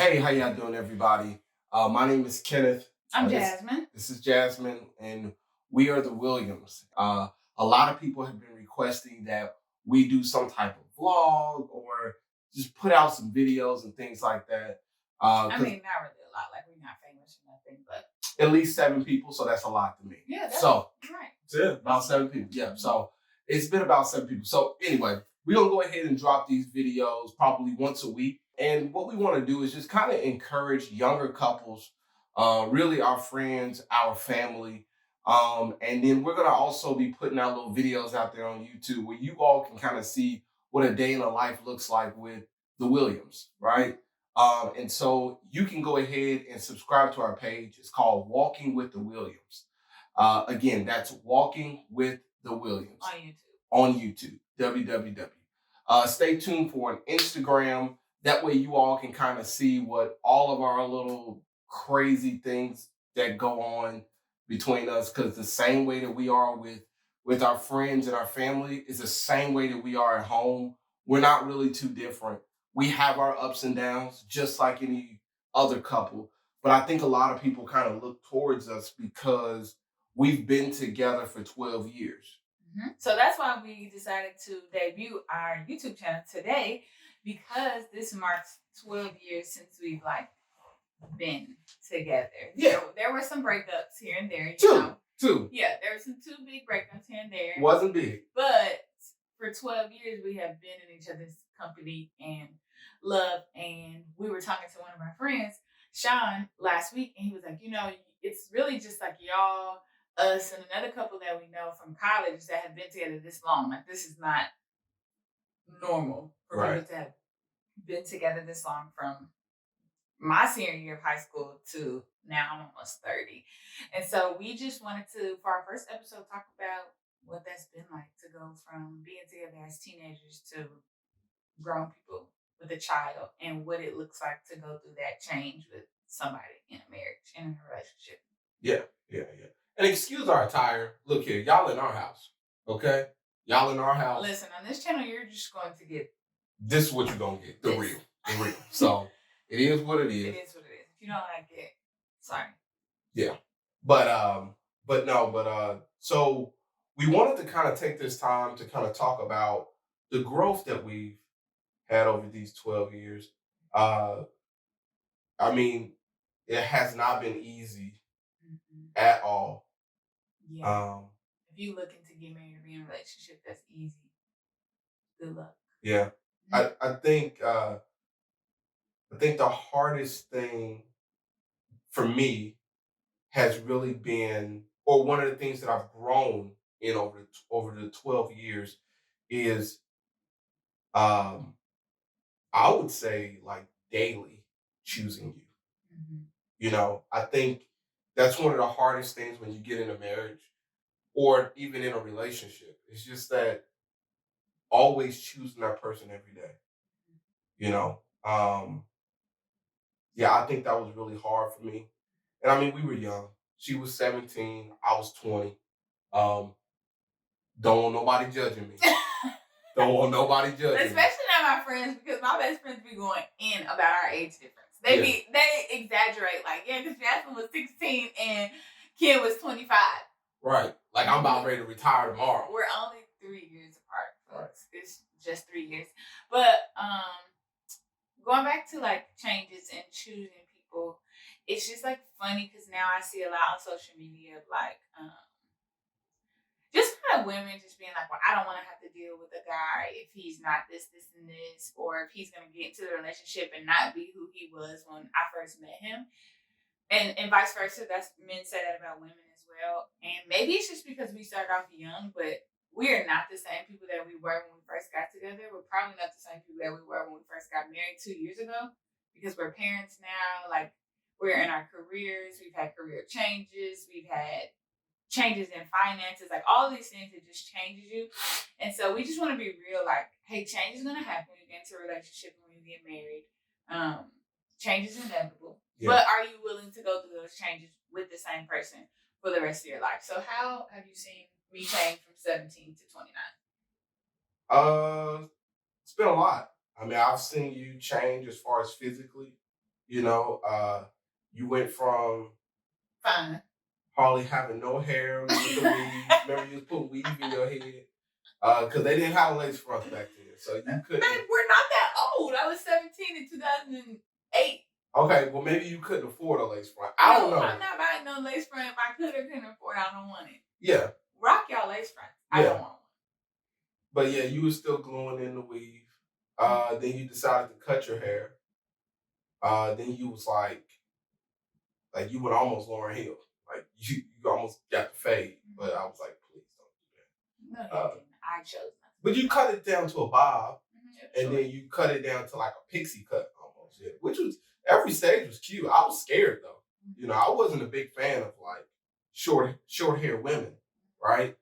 Hey, how y'all doing, everybody? My name is Kenneth. I'm Jasmine. This is Jasmine, and we are the Williams. A lot of people have been requesting that we do some type of vlog or just put out some videos and things like that. I mean, not really a lot. Like, we're not famous or nothing, but At least 7 people, so that's a lot to me. yeah, that's so right. That's it. About 7 people. Yeah. So it's been about 7 people. So anyway, we're gonna go ahead and drop these videos probably once a week. And what we want to do is just kind of encourage younger couples, really our friends, our family. And then we're gonna also be putting out little videos out there on YouTube where you all can kind of see what a day in a life looks like with the Williams, right? And so you can go ahead and subscribe to our page. It's called Walking with the Williams. Again, that's Walking with the Williams On YouTube. on YouTube, www. Stay tuned for an Instagram. That way you all can kind of see what all of our little crazy things that go on between us. Because the same way that we are with our friends and our family is the same way that we are at home. We're not really too different. We have our ups and downs, just like any other couple. But I think a lot of people kind of look towards us because we've been together for 12 years. So that's why we decided to debut our YouTube channel today, because this marks 12 years since we've been together. Yeah. There were some breakups here and there. Two. Yeah, there were some two big breakups here and there. Wasn't big. But for 12 years, we have been in each other's company and love. And we were talking to one of our friends, Sean, last week, and he was like, it's really just like y'all, us, and another couple that we know from college that have been together this long. Like, this is not normal for people to have been together this long, from my senior year of high school to now I'm almost 30. And so we just wanted to, for our first episode, talk about what that's been like to go from being together as teenagers to grown people with a child, and what it looks like to go through that change with somebody in a marriage and in a relationship. Yeah. And excuse our attire. Look here, y'all in our house, okay? Y'all in our house. Listen, on this channel, you're just going to get... This is what you're going to get, the real. So it is what it is. It is what it is. If you don't like it, sorry. Yeah. So we wanted to kind of take this time to kind of talk about the growth that we've had over these 12 years. I mean, it has not been easy at all. Yeah. If you looking to get married or be in a relationship that's easy, good luck. Yeah. I think the hardest thing for me has really been, or one of the things that I've grown in over the 12 years is, I would say, like, daily choosing you. I think that's one of the hardest things when you get in a marriage or even in a relationship. It's just that always choosing that person every day. Yeah, I think that was really hard for me. And I mean, we were young. She was 17, I was 20. Don't want nobody judging me. Don't want nobody judging me. Especially not my friends, because my best friends be going in about our age difference. They exaggerate, like, yeah, because Jasmine was 16 and Kim was 25. Right. Like, I'm about ready to retire tomorrow. We're only 3 years apart, folks. Right. It's just 3 years. But going back to like changes and choosing people, it's just like funny because now I see a lot on social media of like just kind of women just being like, well, I don't want to have to deal with a guy if he's not this, this, and this, or if he's going to get into the relationship and not be who he was when I first met him. And vice versa. That's, men say that about women as well. And maybe it's just because we started off young, but we are not the same people that we were when we first got together. We're probably not the same people that we were when we first got married 2 years ago, because we're parents now. Like, we're in our careers. We've had career changes. We've had changes in finances. Like, all of these things that just changes you. And so we just want to be real. Like, hey, change is going to happen when you get into a relationship, when you get married. Change is inevitable. Yeah. But are you willing to go through those changes with the same person for the rest of your life? So how have you seen me change from 17 to 29? It's been a lot. I mean, I've seen you change as far as physically. You know, you went from Fine. hardly having no hair with the weave. Remember, you was putting weave in your head because they didn't have lace fronts back then, so you couldn't. Man, we're not that old. I was 17 in 2008. Okay, well maybe you couldn't afford a lace front. I don't know. I'm not buying no lace front. If I could or couldn't afford it, I don't want it. Yeah. Rock y'all lace fronts. I don't want one. But yeah, you were still gluing in the weave. Then you decided to cut your hair. Then you was like you went almost Lauryn Hill. Like you almost got the fade. But I was like, please don't do that. No, you didn't. I chose not. But you cut it down to a bob. Yeah, and then you cut it down to like a pixie cut almost. Yeah. Which was every stage was cute. I was scared though. You know, I wasn't a big fan of like short hair women, right?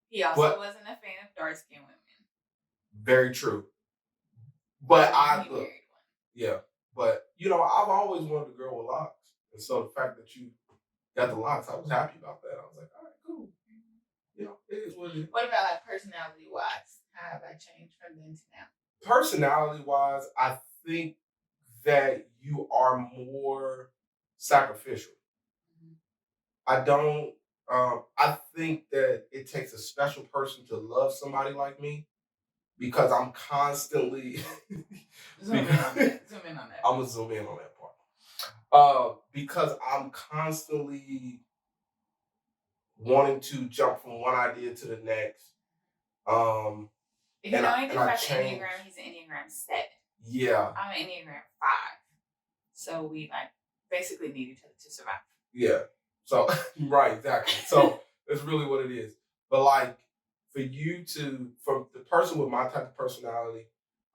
He also wasn't a fan of dark skinned women. Very true. But yeah. But you know, I've always wanted a girl with locks. And so the fact that you got the locks, I was happy about that. I was like, all right, cool. You know, it is what it is. What about like personality wise? How have I changed from then to now? Personality wise, I think that you are more sacrificial. I don't. I think that it takes a special person to love somebody like me because I'm constantly. Zoom in on that. I'm gonna zoom in on that part. Because I'm constantly wanting to jump from one idea to the next. If you know anything about the Enneagram, he's an Enneagram 7. Yeah. I'm an Enneagram 5. So we like basically need each other to survive. Yeah. So right, exactly. So that's really what it is. But like for the person with my type of personality,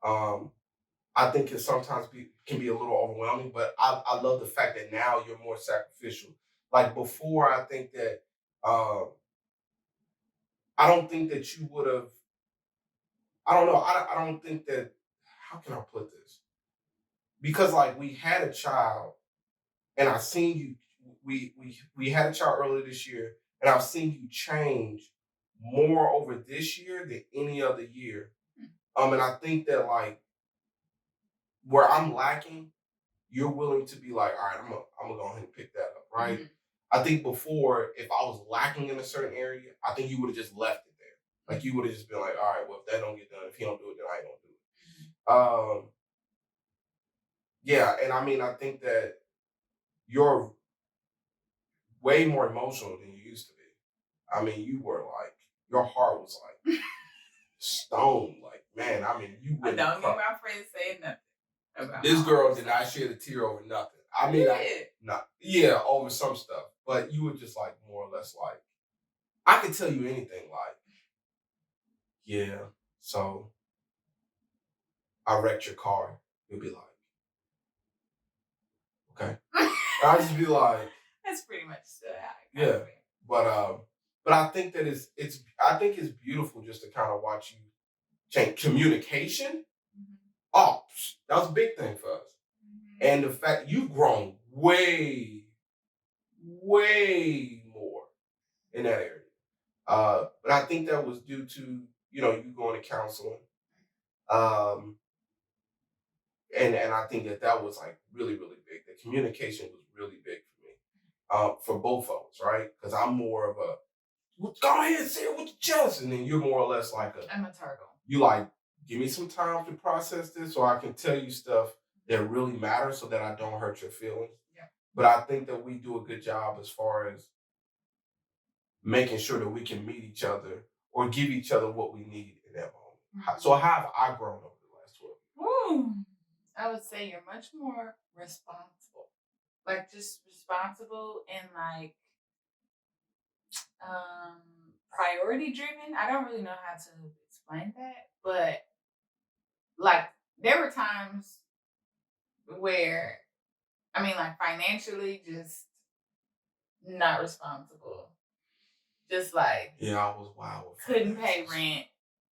I think it sometimes can be a little overwhelming. But I love the fact that now you're more sacrificial. Like before, I think that I don't think that you would have. I don't know. I don't think that. How can I put this? Because like we had a child, and I've seen you. We had a child earlier this year, and I've seen you change more over this year than any other year. And I think that like where I'm lacking, you're willing to be like, all right, I'm gonna go ahead and pick that up, right? Mm-hmm. I think before, if I was lacking in a certain area, I think you would have just left it there. Like you would have just been like, all right, well, if that don't get done, if he don't do it, then I ain't gonna do it. Yeah, and I mean, I think that you're way more emotional than you used to be. I mean, you were like, your heart was like stone. Like, man, I mean, you wouldn't. I don't need my friends saying nothing about this girl did not shed a tear over nothing. I mean, over some stuff. But you were just like more or less like, I could tell you anything like, yeah, so I wrecked your car. You'd be like, okay. I'd just be like, that's pretty much still how yeah. But I think that it's beautiful just to kind of watch you change. Communication, oh, that was a big thing for us. And the fact you've grown way, way more in that area. But I think that was due to, you going to counseling. And I think that was like really, really big. The communication was really big for me. For both of us, right? Because I'm more of a, go ahead and say it with your chest. And then you're more or less like I'm a turtle. You like, give me some time to process this so I can tell you stuff that really matters so that I don't hurt your feelings. Yeah. But I think that we do a good job as far as making sure that we can meet each other or give each other what we need in that moment. Mm-hmm. So how have I grown over the last 12 years? I would say you're much more responsible. Like just responsible and like priority driven. I don't really know how to explain that, but like there were times where I mean like financially just not responsible. Just like I was wild. Couldn't pay rent,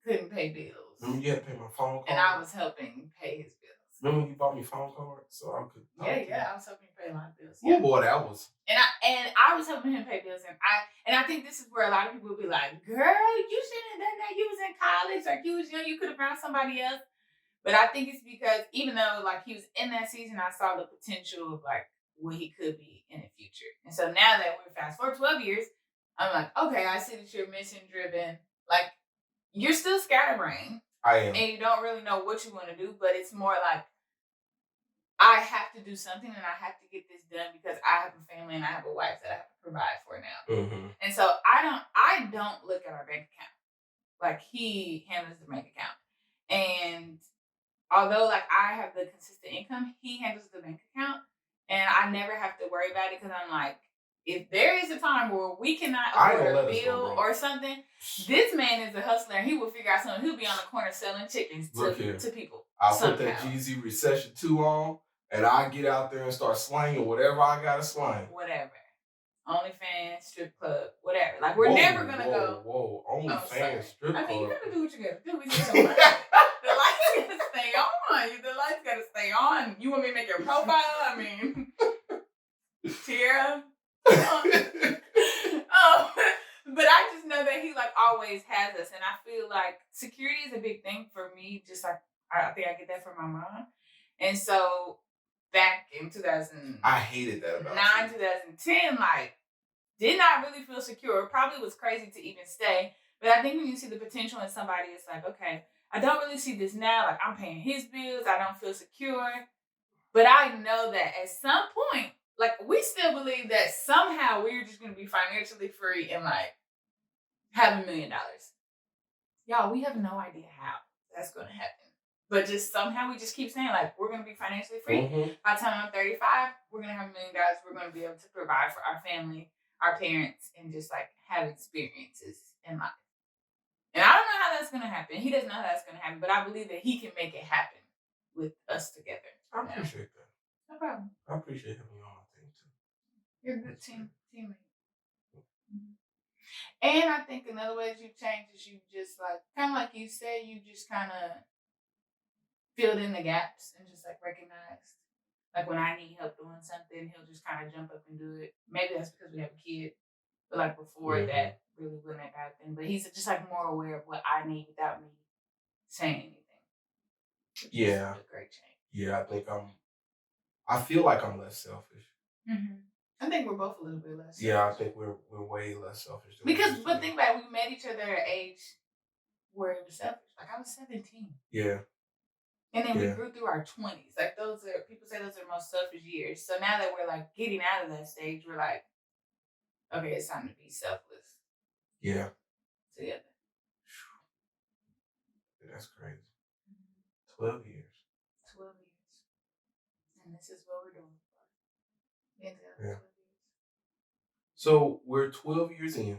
couldn't pay bills. Remember you had to pay my phone card? And I was helping pay his bills. Remember when you bought me phone card so I could? Yeah, I was helping him pay my bills. Yeah, boy, that was. And I was helping him pay bills, and I think this is where a lot of people will be like, "Girl, you shouldn't have done that. You was in college, like you was young. You could have found somebody else." But I think it's because even though like he was in that season, I saw the potential of like what he could be in the future. And so now that we're fast forward 12 years, I'm like, okay, I see that you're mission driven. Like you're still scatterbrained. I am. And you don't really know what you want to do, but it's more like I have to do something and I have to get this done because I have a family and I have a wife that I have to provide for now. Mm-hmm. And so I don't look at our bank account. Like he handles the bank account. And although like I have the consistent income, he handles the bank account. And I never have to worry about it because I'm like, if there is a time where we cannot afford a bill or something, this man is a hustler and he will figure out something. He'll be on the corner selling chickens to people. I'll put that Jeezy Recession 2 on and I get out there and start slanging whatever I gotta slang. Whatever. OnlyFans, strip club, whatever. Like we're never gonna go. Whoa, OnlyFans, strip club. I mean, you gotta do what you gotta do. We just the lights gotta stay on. The lights gotta stay on. You want me to make your profile? I mean, Tierra. But I just know that he like always has us, and I feel like security is a big thing for me. Just like I think I get that from my mom, and so back in 2000, I hated that about 2010, like did not really feel secure. It probably was crazy to even stay, but I think when you see the potential in somebody, it's like, okay, I don't really see this now. Like I'm paying his bills, I don't feel secure, but I know that at some point. Like, we still believe that somehow we're just going to be financially free and, like, have $1 million. Y'all, we have no idea how that's going to happen. But just somehow we just keep saying, like, we're going to be financially free. Mm-hmm. By the time I'm 35, we're going to have $1 million. We're going to be able to provide for our family, our parents, and just, like, have experiences in life. And I don't know how that's going to happen. He doesn't know how that's going to happen. But I believe that he can make it happen with us together. I appreciate that. No problem. I appreciate having you on my team too. You're a good teammate. Mm-hmm. And I think another way that you've changed is you just like kind of like you said, you just kind of filled in the gaps and just like recognized like when I need help doing something, he'll just kind of jump up and do it. Maybe that's because we have a kid, but like before that really wouldn't have happened. But he's just like more aware of what I need without me saying anything. Yeah, a great change. Yeah, I feel like I'm less selfish. Mm-hmm. I think we're both a little bit less selfish. Yeah, I think we're way less selfish. But think about it, we met each other at an age where it was selfish. Like I was 17. Yeah. And then we grew through our 20s. Like people say those are the most selfish years. So now that we're like getting out of that stage, we're like, okay, it's time to be selfless. Yeah. Together. That's crazy. 12 years. 12 years. And this is what we're doing. Yeah. So we're 12 years in.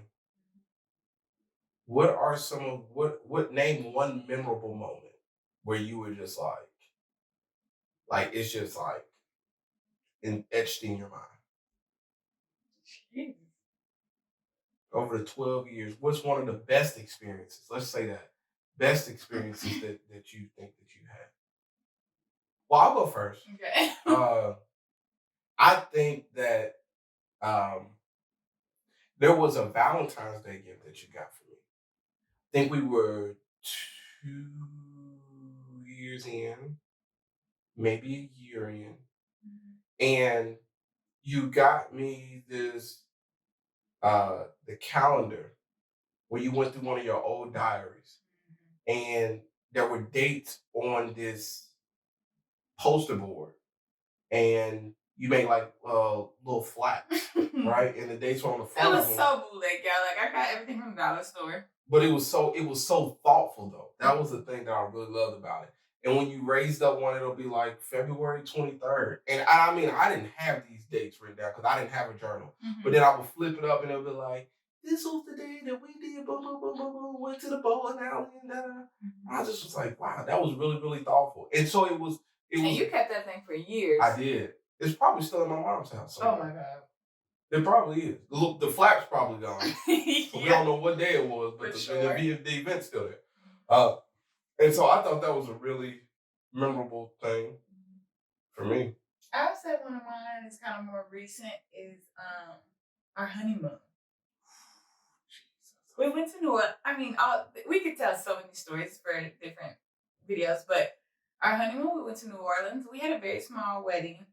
What are some of what name one memorable moment where you were just like it's just like etched in your mind? Jeez. Over the 12 years, what's one of the best experiences? Let's say that best experiences that you think that you had. Well, I'll go first. Okay. I think that there was a Valentine's Day gift that you got for me. I think we were 2 years in, maybe a year in, and you got me this the calendar where you went through one of your old diaries, and there were dates on this poster board, and you made like little flaps, right? And the dates were on the front. It was so bootleg, y'all. Like I got everything from the dollar store. But it was so thoughtful though. That was the thing that I really loved about it. And when you raised up one, it'll be like February 23rd. And I mean, I didn't have these dates written down because I didn't have a journal. Mm-hmm. But then I would flip it up and it'll be like, this was the day that we did boom, boom, boom, boom, boom, went to the bowling alley and da. I just was like, wow, that was really, really thoughtful. And so it was. And you kept that thing for years. I did. It's probably still in my mom's house. Oh my God. It probably is. Look, the flap's probably gone. So we don't know what day it was, but the event's still there. And so I thought that was a really memorable thing for me. I would say one of mine is kind of more recent is our honeymoon. We went to New Orleans. I mean, we could tell so many stories for different videos, but Our honeymoon, we went to New Orleans. We had a very small wedding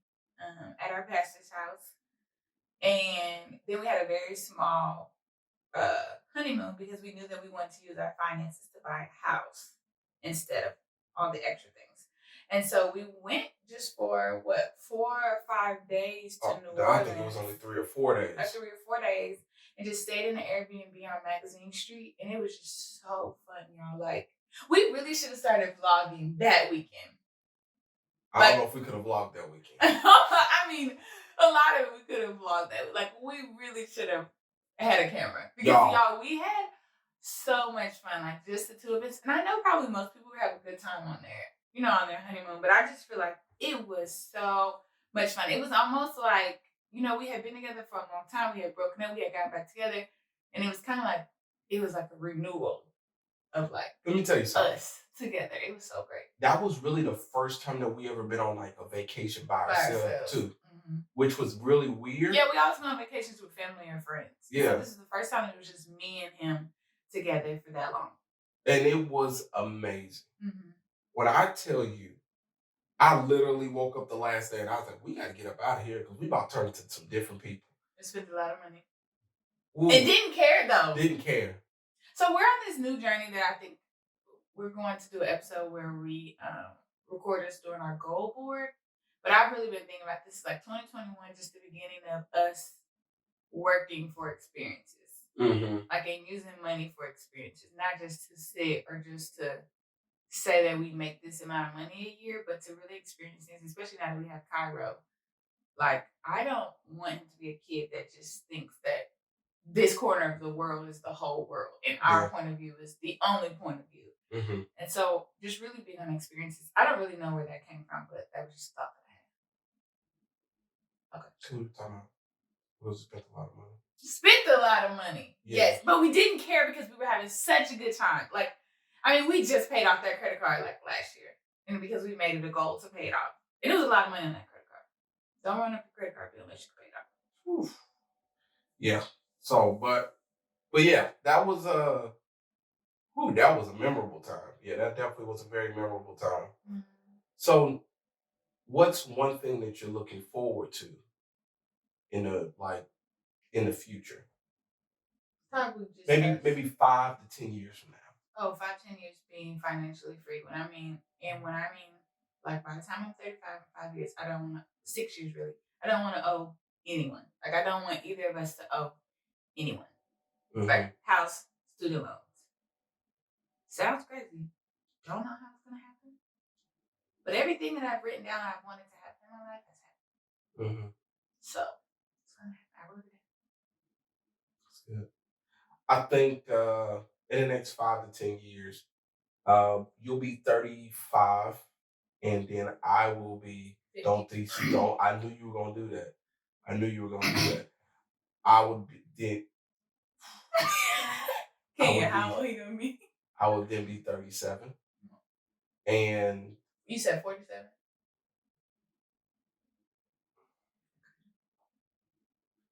at our pastor's house. And then we had a very small honeymoon because we knew that we wanted to use our finances to buy a house instead of all the extra things. And so we went just for what 4 or 5 days to New I Orleans. think it was only 3 or 4 days. 3 or 4 days, and just stayed in the Airbnb on Magazine Street, and it was just so fun, y'all. Like we really should have started vlogging that weekend. I don't know if we could have vlogged that weekend. I mean, a lot of it we could have vlogged that. Like we really should have had a camera because y'all, we had so much fun. Like just the two of us, and I know probably most people have a good time on there, on their honeymoon. But I just feel like it was so much fun. It was almost like we had been together for a long time. We had broken up. We had gotten back together, and it was kind of like it was like a renewal of like. Let me tell you something. Us together. It was so great. That was really the first time that we ever been on like a vacation by ourselves too, which was really weird. Yeah, we always went on vacations with family and friends. Yeah, so this is the first time it was just me and him together for that long, and it was amazing. When I tell you, I literally woke up the last day and I was like, "We got to get up out of here because we about to turn into some different people." We spent a lot of money. And didn't care though. Didn't care. So we're on this new journey that I think we're going to do an episode where we record us doing our goal board. But I've really been thinking about this, like 2021, just the beginning of us working for experiences. Like and using money for experiences, not just to sit or just to say that we make this amount of money a year, but to really experience things, especially now that we have Cairo. Like, I don't want him to be a kid that just thinks that this corner of the world is the whole world and our point of view is the only point of view. And so just really big on experiences. I don't really know where that came from, but that was just a thought that I had. Okay. So we were talking about we spent a lot of money. Spent a lot of money. Yes. But we didn't care because we were having such a good time. Like, I mean, we just paid off that credit card like last year. And because we made it a goal to pay it off. And it was a lot of money on that credit card. Don't run up your credit card bill unless you pay it off. Oof. Yeah. So, but yeah, that was a memorable time. Yeah, that definitely was a very memorable time. So, what's one thing that you're looking forward to in the future? Probably just maybe 5 to 10 years from now. Oh, 5-10 years being financially free. When I mean, like by the time I'm 35, 5 years, I don't want 6 years really. I don't want to owe anyone. Like I don't want either of us to owe anyone. Like house, student loans. Sounds crazy. Don't know how it's gonna happen. But everything that I've written down I've wanted to happen in my life has happened. So it's gonna happen. I really do. That's good. I think in the next 5 to 10 years, you'll be 35, and then I will be. 50. Don't. I knew you were gonna do that. I would be. How old are you gonna be? I would then be 37, and you said 47.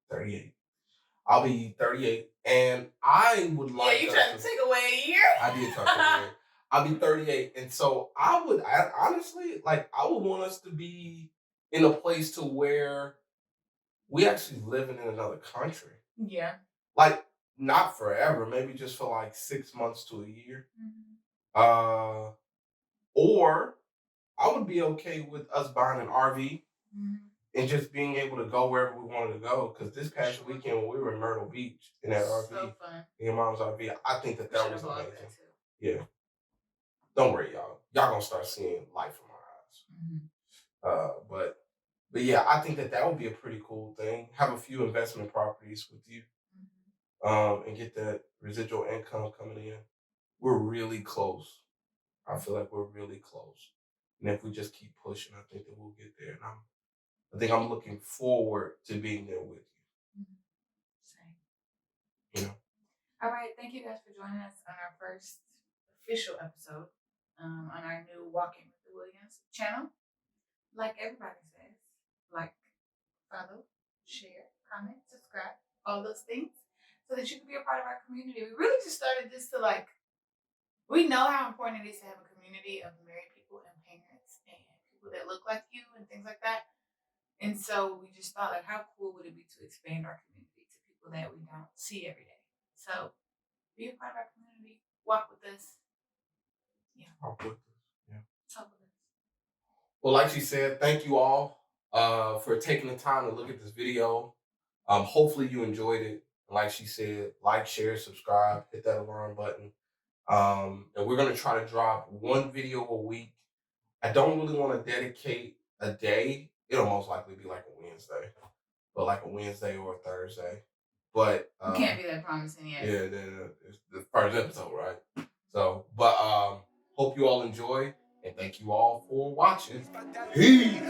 38. I'll be 38, and I would like. Yeah, you trying to take away a year? I did try to take away a year. I'll be 38, and so I honestly I would want us to be in a place to where we actually living in another country. Yeah. Like not forever, maybe just for like 6 months to a year. Or I would be okay with us buying an RV. And just being able to go wherever we wanted to go. Because this past weekend when we were in Myrtle Beach in that RV, so fun. In your mom's RV, I think that was amazing. Yeah. Don't worry, y'all. Y'all gonna start seeing life from our eyes. But yeah, I think that would be a pretty cool thing. Have a few investment properties with you, and get that residual income coming in. We're really close. I feel like we're really close, and if we just keep pushing, I think that we'll get there. And I think I'm looking forward to being there with you. Same. All right. Thank you guys for joining us on our first official episode on our new Walking with the Williams channel. Like everybody says, like, follow, share, comment, subscribe, all those things so that you can be a part of our community. We really just started this to we know how important it is to have a community of married people and parents people that look like you and things like that. And so we just thought, like, how cool would it be to expand our community to people that we don't see every day? So be a part of our community. Walk with us. Yeah. Talk with us. Yeah. Talk with us. Well, like she said, thank you all for taking the time to look at this video. Hopefully you enjoyed it. Like she said, like, share, subscribe, hit that alarm button. And we're gonna try to drop one video a week. I don't really want to dedicate a day. It'll most likely be like a Wednesday, but like a Wednesday or a Thursday. But You can't be that promising yet. yeah, it's the first episode, right? So, but hope you all enjoy, and thank you all for watching. Peace.